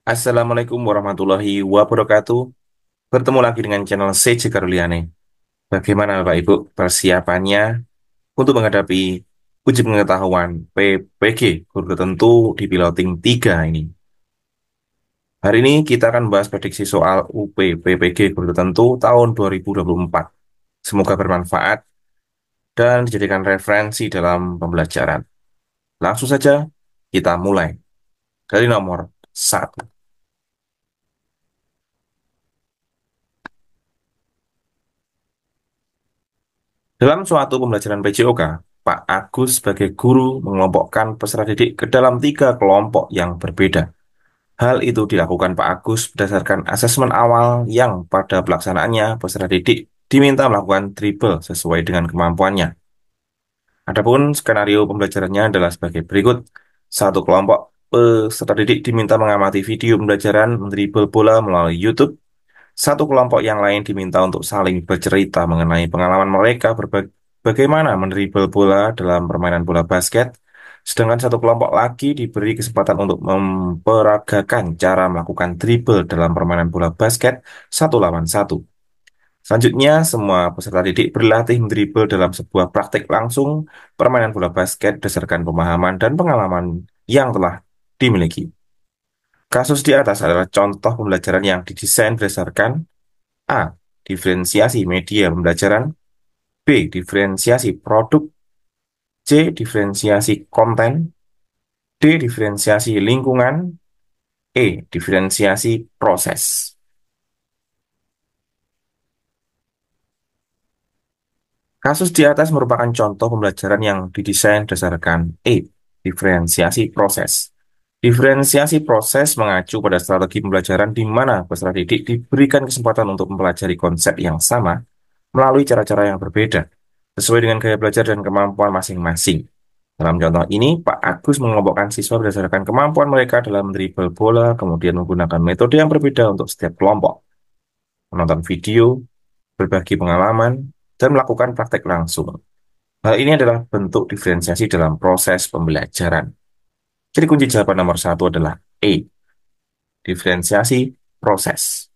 Assalamualaikum warahmatullahi wabarakatuh. Bertemu lagi dengan channel CJ Karuliane. Bagaimana Bapak Ibu persiapannya untuk menghadapi uji pengetahuan PPG Guru Tertentu di Piloting 3 ini? Hari ini kita akan bahas prediksi soal UP PPG Guru Tertentu tahun 2024. Semoga bermanfaat dan dijadikan referensi dalam pembelajaran. Langsung saja kita mulai dari nomor 1. Dalam suatu pembelajaran PJOK, Pak Agus sebagai guru mengelompokkan peserta didik ke dalam tiga kelompok yang berbeda. Hal itu dilakukan Pak Agus berdasarkan asesmen awal yang pada pelaksanaannya peserta didik diminta melakukan dribble sesuai dengan kemampuannya. Adapun skenario pembelajarannya adalah sebagai berikut. Satu kelompok peserta didik diminta mengamati video pembelajaran mendribble bola melalui YouTube. Satu kelompok yang lain diminta untuk saling bercerita mengenai pengalaman mereka bagaimana mendribel bola dalam permainan bola basket, sedangkan satu kelompok lagi diberi kesempatan untuk memperagakan cara melakukan dribble dalam permainan bola basket satu lawan satu. Selanjutnya, semua peserta didik berlatih mendribel dalam sebuah praktik langsung permainan bola basket berdasarkan pemahaman dan pengalaman yang telah dimiliki. Kasus di atas adalah contoh pembelajaran yang didesain berdasarkan A. Diferensiasi media pembelajaran. B. Diferensiasi produk. C. Diferensiasi konten. D. Diferensiasi lingkungan. E. Diferensiasi proses. Kasus di atas merupakan contoh pembelajaran yang didesain berdasarkan E. Diferensiasi proses. Diferensiasi proses mengacu pada strategi pembelajaran di mana peserta didik diberikan kesempatan untuk mempelajari konsep yang sama melalui cara-cara yang berbeda, sesuai dengan gaya belajar dan kemampuan masing-masing. Dalam contoh ini, Pak Agus mengelompokkan siswa berdasarkan kemampuan mereka dalam dribble bola, kemudian menggunakan metode yang berbeda untuk setiap kelompok, menonton video, berbagi pengalaman, dan melakukan praktek langsung. Hal ini adalah bentuk diferensiasi dalam proses pembelajaran. Jadi kunci jawaban nomor satu adalah E, diferensiasi proses.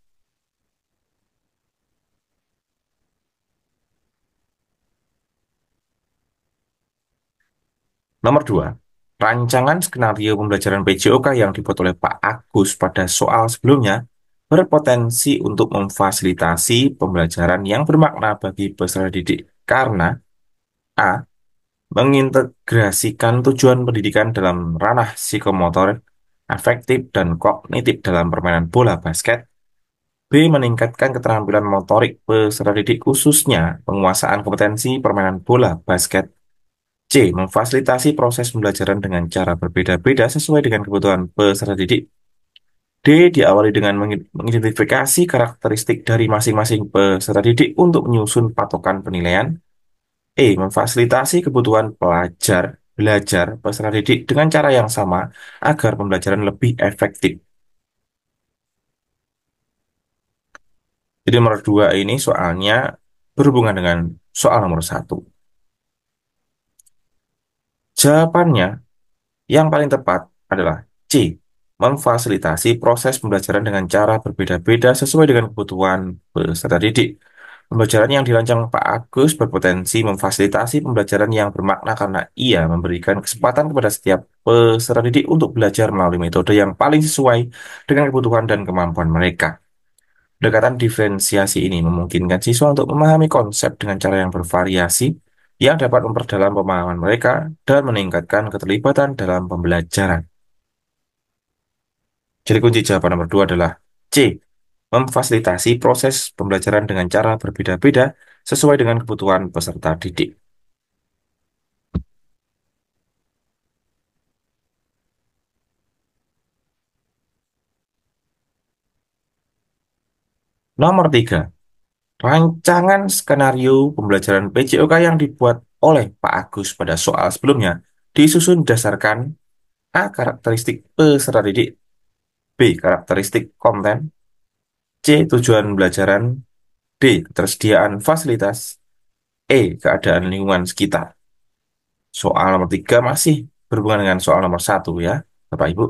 Nomor dua, rancangan skenario pembelajaran PJOK yang dibuat oleh Pak Agus pada soal sebelumnya berpotensi untuk memfasilitasi pembelajaran yang bermakna bagi peserta didik karena A. Mengintegrasikan tujuan pendidikan dalam ranah psikomotor, afektif, dan kognitif dalam permainan bola basket. B. Meningkatkan keterampilan motorik peserta didik khususnya penguasaan kompetensi permainan bola basket. C. Memfasilitasi proses pembelajaran dengan cara berbeda-beda sesuai dengan kebutuhan peserta didik. D. Diawali dengan mengidentifikasi karakteristik dari masing-masing peserta didik untuk menyusun patokan penilaian. E. Memfasilitasi kebutuhan belajar peserta didik dengan cara yang sama agar pembelajaran lebih efektif. Jadi nomor dua ini soalnya berhubungan dengan soal nomor satu. Jawabannya yang paling tepat adalah C. Memfasilitasi proses pembelajaran dengan cara berbeda-beda sesuai dengan kebutuhan peserta didik. Pembelajaran yang dirancang Pak Agus berpotensi memfasilitasi pembelajaran yang bermakna karena ia memberikan kesempatan kepada setiap peserta didik untuk belajar melalui metode yang paling sesuai dengan kebutuhan dan kemampuan mereka. Pendekatan diferensiasi ini memungkinkan siswa untuk memahami konsep dengan cara yang bervariasi yang dapat memperdalam pemahaman mereka dan meningkatkan keterlibatan dalam pembelajaran. Jadi kunci jawaban nomor dua adalah C. Memfasilitasi proses pembelajaran dengan cara berbeda-beda sesuai dengan kebutuhan peserta didik. Nomor tiga, rancangan skenario pembelajaran PJOK yang dibuat oleh Pak Agus pada soal sebelumnya disusun berdasarkan A. Karakteristik peserta didik. B. Karakteristik konten. C. Tujuan pembelajaran. D. Ketersediaan fasilitas. E. Keadaan lingkungan sekitar. Soal nomor tiga masih berhubungan dengan soal nomor satu ya, Bapak Ibu.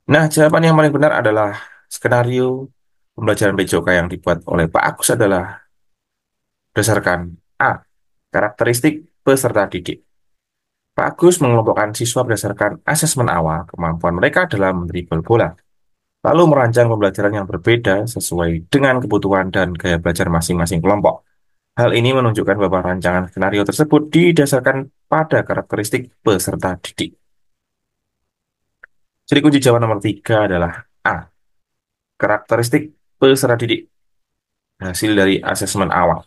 Nah, jawaban yang paling benar adalah skenario pembelajaran PJOK yang dibuat oleh Pak Agus adalah berdasarkan A. Karakteristik peserta didik. Pak Agus mengelompokkan siswa berdasarkan asesmen awal kemampuan mereka dalam dribble bola, lalu merancang pembelajaran yang berbeda sesuai dengan kebutuhan dan gaya belajar masing-masing kelompok. Hal ini menunjukkan bahwa rancangan skenario tersebut didasarkan pada karakteristik peserta didik. Jadi kunci jawaban nomor 3 adalah A. Karakteristik peserta didik hasil dari asesmen awal.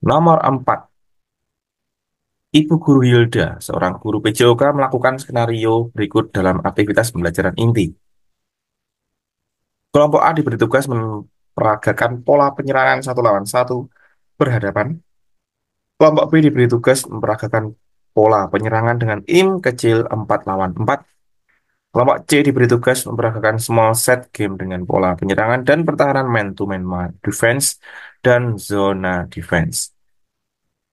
Nomor 4. Ibu Guru Hilda, seorang guru PJOK, melakukan skenario berikut dalam aktivitas pembelajaran inti. Kelompok A diberi tugas memperagakan pola penyerangan satu lawan satu berhadapan. Kelompok B diberi tugas memperagakan pola penyerangan dengan im kecil 4 lawan 4. Kelompok C diberi tugas memperagakan small set game dengan pola penyerangan dan pertahanan man-to-man defense dan zona defense.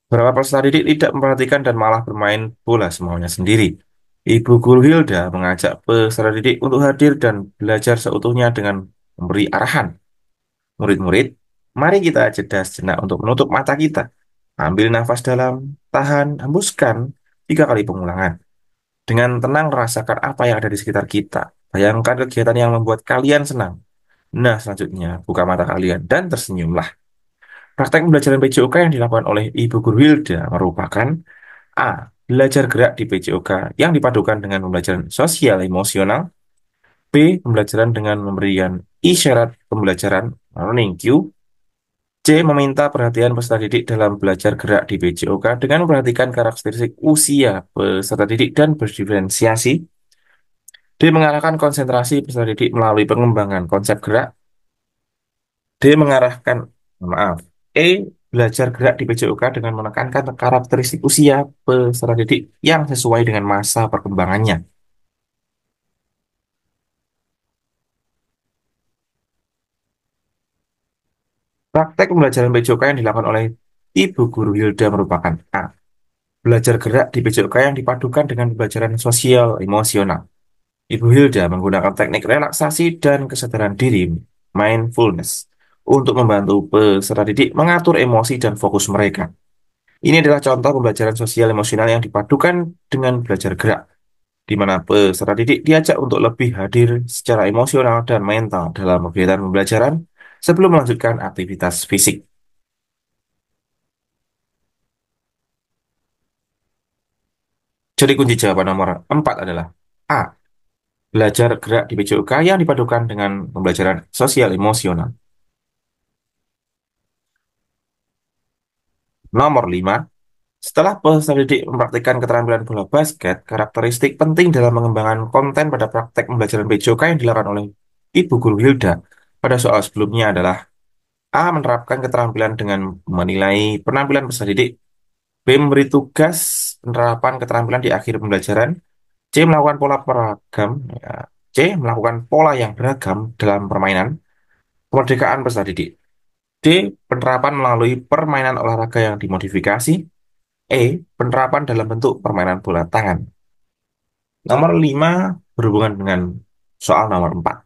Beberapa peserta didik tidak memperhatikan dan malah bermain bola semaunya sendiri. Ibu Guru Hilda mengajak peserta didik untuk hadir dan belajar seutuhnya dengan memberi arahan. Murid-murid, mari kita jeda sejenak untuk menutup mata kita. Ambil nafas dalam, tahan, hembuskan 3 kali pengulangan. Dengan tenang rasakan apa yang ada di sekitar kita. Bayangkan kegiatan yang membuat kalian senang. Nah, selanjutnya buka mata kalian dan tersenyumlah. Praktek pembelajaran PJOK yang dilakukan oleh Ibu Guru Hilda merupakan A. Belajar gerak di PJOK yang dipadukan dengan pembelajaran sosial emosional. B. Pembelajaran dengan memberikan isyarat pembelajaran learning cue. C. Meminta perhatian peserta didik dalam belajar gerak di PJOK dengan memperhatikan karakteristik usia peserta didik dan berdiferensiasi. D. Mengarahkan konsentrasi peserta didik melalui pengembangan konsep gerak. D. Mengarahkan, maaf. E. Belajar gerak di PJOK dengan menekankan karakteristik usia peserta didik yang sesuai dengan masa perkembangannya. Praktek pembelajaran PJOK yang dilakukan oleh Ibu Guru Hilda merupakan A. Belajar gerak di PJOK yang dipadukan dengan pembelajaran sosial emosional. Ibu Hilda menggunakan teknik relaksasi dan kesadaran diri mindfulness untuk membantu peserta didik mengatur emosi dan fokus mereka. Ini adalah contoh pembelajaran sosial emosional yang dipadukan dengan belajar gerak, di mana peserta didik diajak untuk lebih hadir secara emosional dan mental dalam kegiatan pembelajaran sebelum melanjutkan aktivitas fisik. Jadi kunci jawaban nomor 4 adalah A. Belajar gerak di PJOK yang dipadukan dengan pembelajaran sosial emosional. Nomor 5. Setelah peserta didik mempraktikkan keterampilan bola basket, karakteristik penting dalam mengembangkan konten pada praktek pembelajaran PJOK yang dilakukan oleh Ibu Guru Hilda pada soal sebelumnya adalah A. Menerapkan keterampilan dengan menilai penampilan peserta didik. B. Memberi tugas penerapan keterampilan di akhir pembelajaran. C. Melakukan pola beragam. Ya. C. Melakukan pola yang beragam dalam permainan. Kemerdekaan peserta didik. D. Penerapan melalui permainan olahraga yang dimodifikasi. E. Penerapan dalam bentuk permainan bola tangan. Nomor 5 berhubungan dengan soal nomor 4.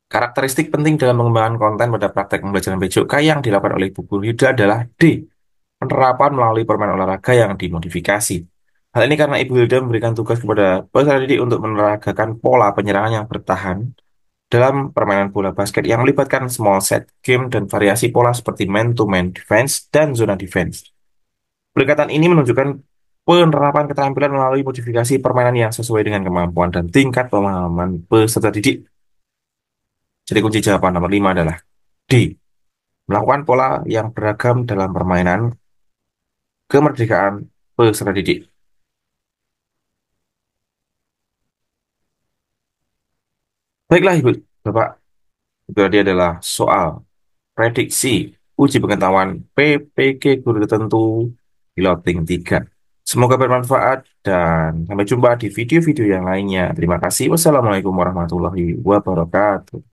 Karakteristik penting dalam mengembangkan konten pada praktek pembelajaran PJOK yang dilakukan oleh Ibu Guru Hilda adalah D. Penerapan melalui permainan olahraga yang dimodifikasi. Hal ini karena Ibu Hilda memberikan tugas kepada peserta didik untuk meneragakan pola penyerangan yang bertahan dalam permainan bola basket yang melibatkan small set game dan variasi pola seperti man-to-man defense dan zona defense. Pendekatan ini menunjukkan penerapan keterampilan melalui modifikasi permainan yang sesuai dengan kemampuan dan tingkat pemahaman peserta didik. Jadi kunci jawaban nomor 5 adalah D. Melakukan pola yang beragam dalam permainan kemerdekaan peserta didik. Baiklah Ibu, Bapak, itu tadi adalah soal prediksi uji pengetahuan PPG guru tertentu piloting 3. Semoga bermanfaat dan sampai jumpa di video-video yang lainnya. Terima kasih. Wassalamualaikum warahmatullahi wabarakatuh.